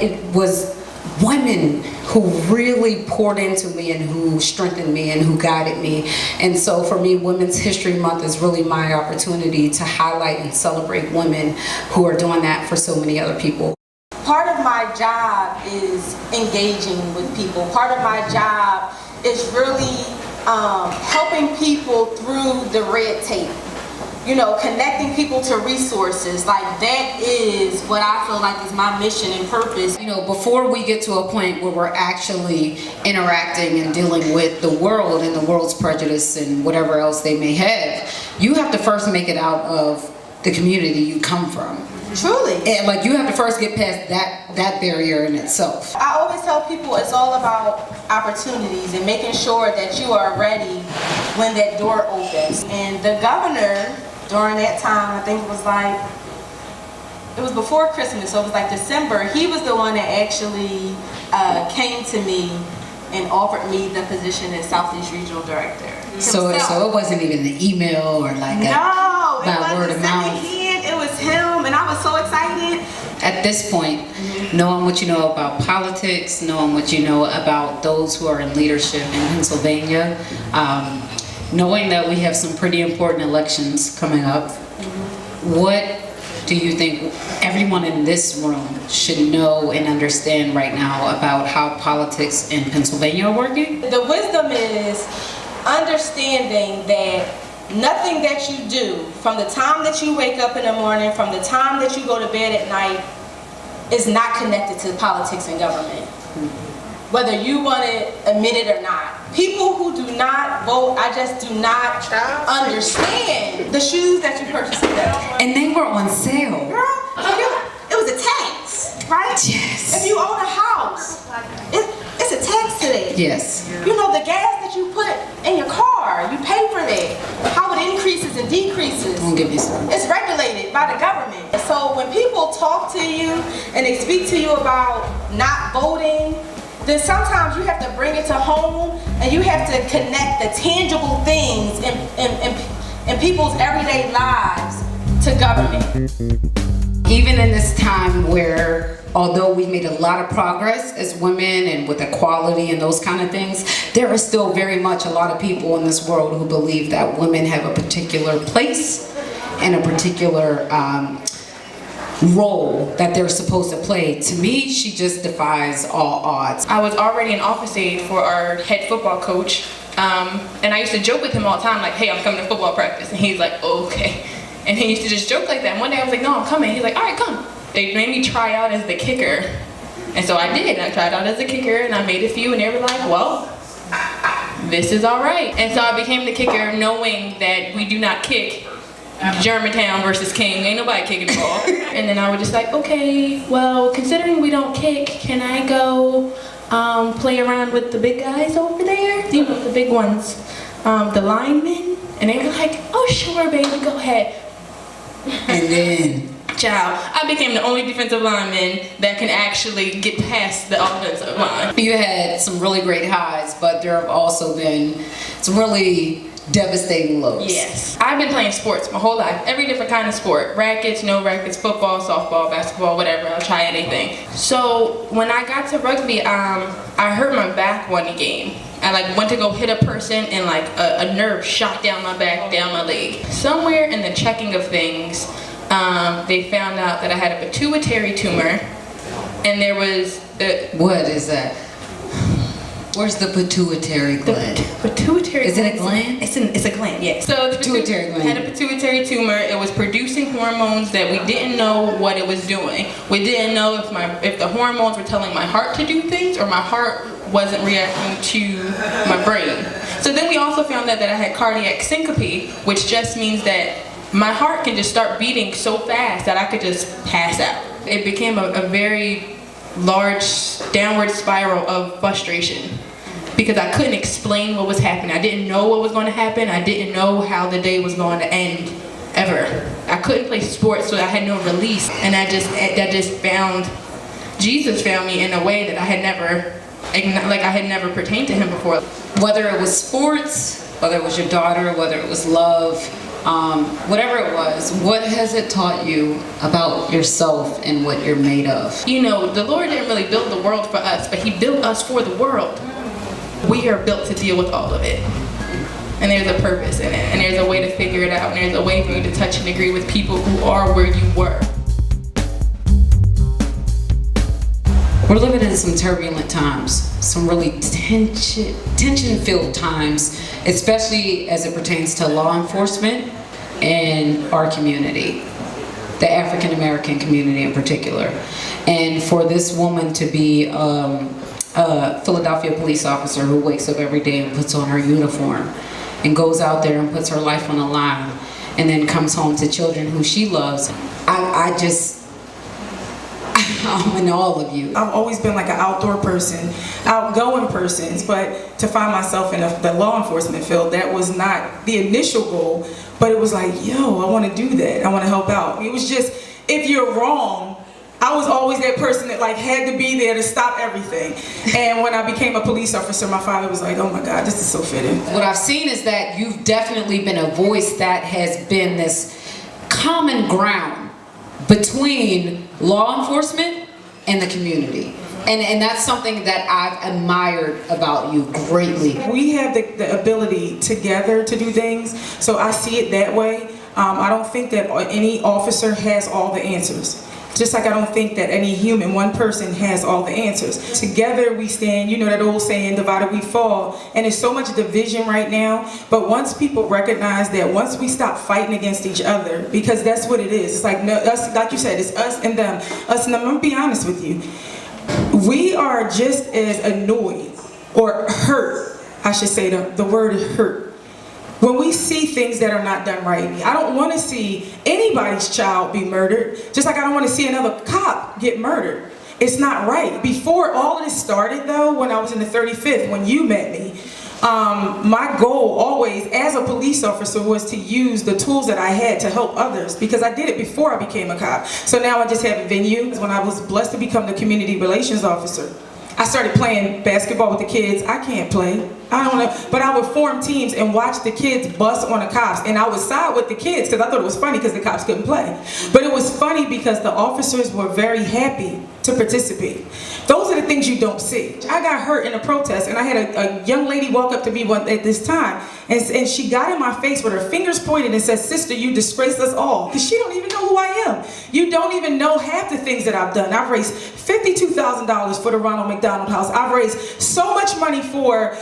it was women who really poured into me and who strengthened me and who guided me. And so for me, Women's History Month is really my opportunity to highlight and celebrate women who are doing that for so many other people. Part of my job is engaging with people. Part of my job is really helping people through the red tape. You know, connecting people to resources. Like, that is what I feel like is my mission and purpose. You know, before we get to a point where we're actually interacting and dealing with the world and the world's prejudice and whatever else they may have, you have to first make it out of the community you come from. Truly. And like, you have to first get past that barrier in itself. I always tell people it's all about opportunities and making sure that you are ready when that door opens. And the governor, during that time, I think it was before Christmas, so it was like December, he was the one that actually came to me and offered me the position as Southeast Regional Director. So it wasn't even an email or like by word of mouth. It was him, and I was so excited. At this point, knowing what you know about politics, knowing what you know about those who are in leadership in Pennsylvania, knowing that we have some pretty important elections coming up, what do you think everyone in this room should know and understand right now about how politics in Pennsylvania are working? The wisdom is understanding that nothing that you do, from the time that you wake up in the morning, from the time that you go to bed at night, is not connected to politics and government. Whether you want to admit it or not. People who do not vote, I just do not understand the shoes that you purchased today. And they were on sale. Girl, it was a tax, right? Yes. If you own a house, it's a tax today. Yes. You know, the gas that you put in your car, you pay for that. How it increases and decreases. Don't give me some. It's regulated by the government. So when people talk to you and they speak to you about not voting, then sometimes you have to bring it to home and you have to connect the tangible things in people's everyday lives to government. Even in this time where, although we made a lot of progress as women and with equality and those kind of things, there are still very much a lot of people in this world who believe that women have a particular place and a particular role that they're supposed to play. To me, she just defies all odds. I was already an office aide for our head football coach, and I used to joke with him all the time, like, hey, I'm coming to football practice, and he's like, oh, okay. And he used to just joke like that. And one day I was like, no, I'm coming. He's like, all right, come. They made me try out as the kicker, and so I did. I tried out as a kicker, and I made a few, and they were like, well, this is all right. And so I became the kicker, knowing that we do not kick Germantown versus King. Ain't nobody kicking the ball. And then I was just like, okay, well, considering we don't kick, can I go play around with the big guys over there? You know, the big ones, the linemen? And they were like, oh, sure, baby, go ahead. And then, child, I became the only defensive lineman that can actually get past the offensive line. you had some really great highs, but there have also been some really devastating lows. Yes. I've been playing sports my whole life. Every different kind of sport. Rackets, no rackets, football, softball, basketball, whatever. I'll try anything. So when I got to rugby, I hurt my back one game. I went to go hit a person and a nerve shot down my back, down my leg. Somewhere in the checking of things, they found out that I had a pituitary tumor, and there was what is that? Where's the pituitary gland? The pituitary is it a gland? It's a gland, yes. So the pituitary gland had a pituitary tumor. It was producing hormones that we didn't know what it was doing. We didn't know if the hormones were telling my heart to do things or my heart wasn't reacting to my brain. So then we also found out that I had cardiac syncope, which just means that my heart can just start beating so fast that I could just pass out. It became a very large downward spiral of frustration because I couldn't explain what was happening. I didn't know what was going to happen. I didn't know how the day was going to end, ever. I couldn't play sports, so I had no release, and I just found, Jesus found me in a way that I had never pertained to him before. Whether it was sports, whether it was your daughter, whether it was love, whatever it was, what has it taught you about yourself and what you're made of? You know, the Lord didn't really build the world for us, but He built us for the world. We are built to deal with all of it. And there's a purpose in it, and there's a way to figure it out, and there's a way for you to touch and agree with people who are where you were. We're living in some turbulent times, some really tension-filled times, especially as it pertains to law enforcement and our community, the African American community in particular. And for this woman to be a Philadelphia police officer who wakes up every day and puts on her uniform and goes out there and puts her life on the line and then comes home to children who she loves, I'm in all of you. I've always been like an outdoor person, outgoing person, but to find myself in the law enforcement field, that was not the initial goal, but it was like, yo, I want to do that. I want to help out. It was just, if you're wrong, I was always that person that like had to be there to stop everything. And when I became a police officer, my father was like, oh my God, this is so fitting. What I've seen is that you've definitely been a voice that has been this common ground between law enforcement and the community. And that's something that I've admired about you greatly. We have the ability together to do things, so I see it that way. I don't think that any officer has all the answers. Just like I don't think that any human, one person, has all the answers. Together we stand, you know that old saying, divided we fall. And there's so much division right now. But once people recognize that, once we stop fighting against each other, because that's what it is. It's like, no, us, like you said, it's us and them. Us and them. I'm gonna be honest with you. We are just as annoyed, or hurt, I should say, the word hurt, when we see things that are not done right. I don't want to see anybody's child be murdered, just like I don't want to see another cop get murdered. It's not right. Before all of this started, though, when I was in the 35th, when you met me, my goal always as a police officer was to use the tools that I had to help others, because I did it before I became a cop. So now I just have a venue. When I was blessed to become the community relations officer, I started playing basketball with the kids. I can't play. I don't know, but I would form teams and watch the kids bust on the cops, and I would side with the kids because I thought it was funny because the cops couldn't play. But it was funny because the officers were very happy to participate. Those are the things you don't see. I got hurt in a protest, and I had a young lady walk up to me at this time, and she got in my face with her fingers pointed and said, "Sister, you disgraced us all." Because she don't even know who I am. You don't even know half the things that I've done. I've raised $52,000 for the Ronald McDonald House. I've raised so much money for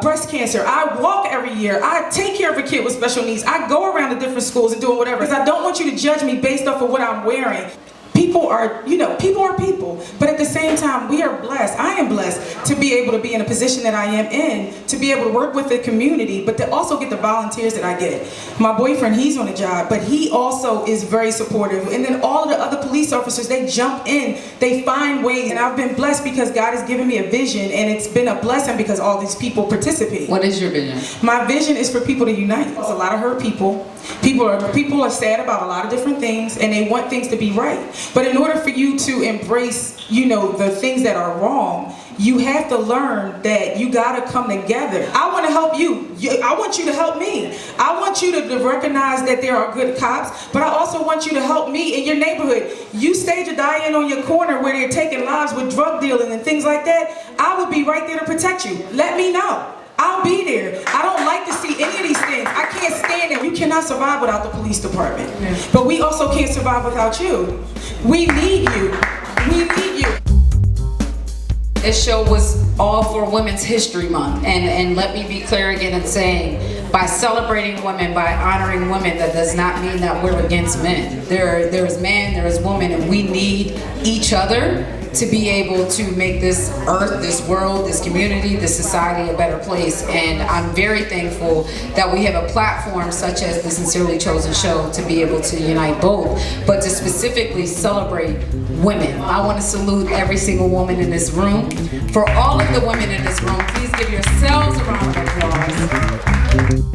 breast cancer. I walk every year. I take care of a kid with special needs. I go around to different schools and doing whatever. Because I don't want you to judge me based off of what I'm wearing. People are, people are people. But at the same time, we are blessed. I am blessed to be able to be in a position that I am in, to be able to work with the community, but to also get the volunteers that I get. My boyfriend, he's on a job, but he also is very supportive. And then all of the other police officers, they jump in, they find ways. And I've been blessed because God has given me a vision, and it's been a blessing because all these people participate. What is your vision? My vision is for people to unite. There's a lot of hurt people. People are sad about a lot of different things, and they want things to be right. But in order for you to embrace, the things that are wrong, you have to learn that you gotta come together. I want to help you. I want you to help me. I want you to recognize that there are good cops, but I also want you to help me in your neighborhood. You stage a die-in on your corner where they're taking lives with drug dealing and things like that. I will be right there to protect you. Let me know. I'll be there. I don't like to see any of these things. I can't stand it. You cannot survive without the police department. But we also can't survive without you. We need you. We need you. This show was all for Women's History Month. And let me be clear again in saying, by celebrating women, by honoring women, that does not mean that we're against men. There's man, there's woman, and we need each other to be able to make this earth, this world, this community, this society a better place. And I'm very thankful that we have a platform such as the Sincerely Chosen Show to be able to unite both, but to specifically celebrate women. I want to salute every single woman in this room. For all of the women in this room, please give yourselves a round of applause.